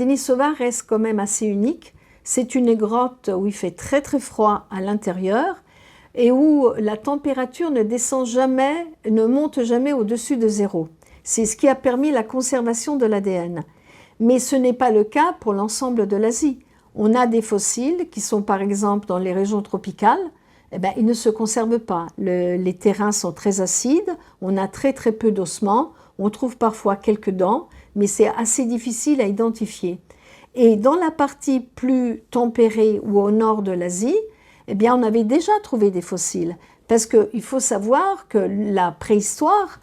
Denisova reste quand même assez unique. C'est une grotte où il fait très très froid à l'intérieur et où la température ne descend jamais, ne monte jamais au-dessus de 0. C'est ce qui a permis la conservation de l'ADN. Mais ce n'est pas le cas pour l'ensemble de l'Asie. On a des fossiles qui sont par exemple dans les régions tropicales, eh bien, ils ne se conservent pas. Les terrains sont très acides, on a très très peu d'ossements, on trouve parfois quelques dents, mais c'est assez difficile à identifier. Et dans la partie plus tempérée ou au nord de l'Asie, eh bien, on avait déjà trouvé des fossiles. Parce qu'il faut savoir que la préhistoire,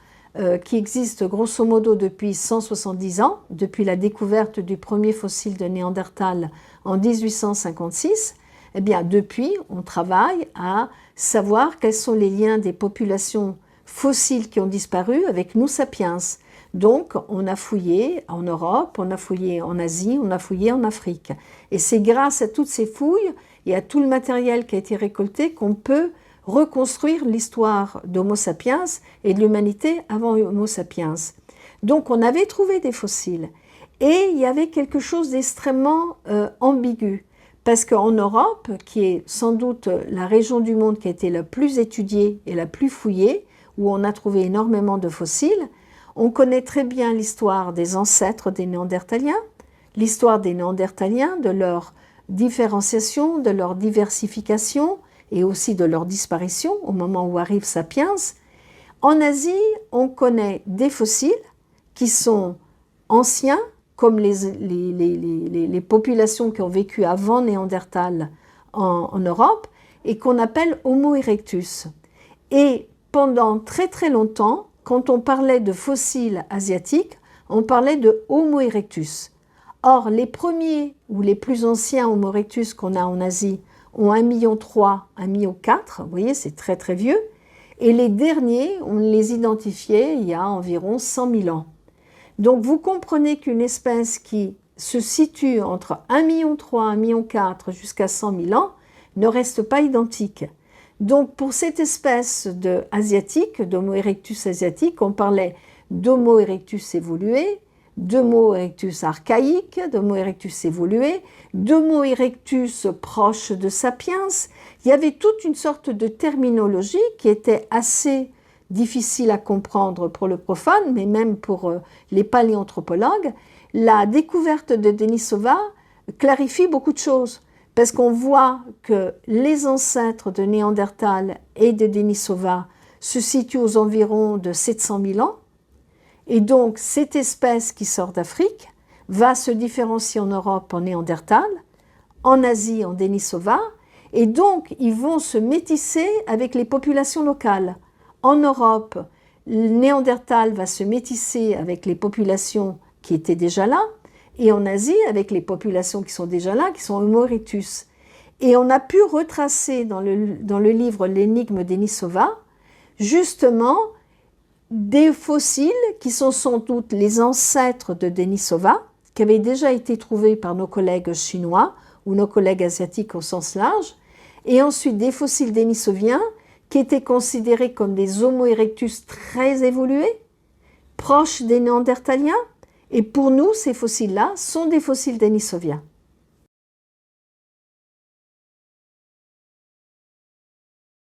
qui existe grosso modo depuis 170 ans, depuis la découverte du premier fossile de Néandertal en 1856, eh bien, depuis, on travaille à savoir quels sont les liens des populations fossiles qui ont disparu avec nous sapiens. Donc, on a fouillé en Europe, on a fouillé en Asie, on a fouillé en Afrique. Et c'est grâce à toutes ces fouilles et à tout le matériel qui a été récolté qu'on peut reconstruire l'histoire d'Homo sapiens et de l'humanité avant Homo sapiens. Donc, on avait trouvé des fossiles. Et il y avait quelque chose d'extrêmement ambigu. Parce qu'en Europe, qui est sans doute la région du monde qui a été la plus étudiée et la plus fouillée, où on a trouvé énormément de fossiles, on connaît très bien l'histoire des ancêtres des Néandertaliens, l'histoire des Néandertaliens, de leur différenciation, de leur diversification et aussi de leur disparition au moment où arrive Sapiens. En Asie, on connaît des fossiles qui sont anciens, comme les populations qui ont vécu avant Néandertal en Europe, et qu'on appelle Homo erectus. Et pendant très très longtemps, quand on parlait de fossiles asiatiques, on parlait de Homo erectus. Or, les premiers ou les plus anciens Homo erectus qu'on a en Asie ont 1,3 million, 1,4 million, vous voyez, c'est très très vieux. Et les derniers, on les identifiait il y a environ 100 000 ans. Donc vous comprenez qu'une espèce qui se situe entre 1,3 million, 1,4 million jusqu'à 100 000 ans ne reste pas identique. Donc pour cette espèce asiatique, d'Homo erectus asiatique, on parlait d'Homo erectus évolué, d'Homo erectus archaïque, d'Homo erectus évolué, d'Homo erectus proche de Sapiens. Il y avait toute une sorte de terminologie qui était assez difficile à comprendre pour le profane, mais même pour les paléanthropologues. La découverte de Denisova clarifie beaucoup de choses, parce qu'on voit que les ancêtres de Néandertal et de Denisova se situent aux environs de 700 000 ans, et donc cette espèce qui sort d'Afrique va se différencier en Europe en Néandertal, en Asie en Denisova, et donc ils vont se métisser avec les populations locales. En Europe, le Néandertal va se métisser avec les populations qui étaient déjà là, et en Asie avec les populations qui sont déjà là, qui sont Homo erectus. Et on a pu retracer dans le livre L'énigme Denisova, justement, des fossiles qui sont sans doute les ancêtres de Denisova, qui avaient déjà été trouvés par nos collègues chinois ou nos collègues asiatiques au sens large, et ensuite des fossiles denisoviens qui étaient considérés comme des Homo erectus très évolués, proches des Néandertaliens, et pour nous, ces fossiles-là sont des fossiles denisoviens.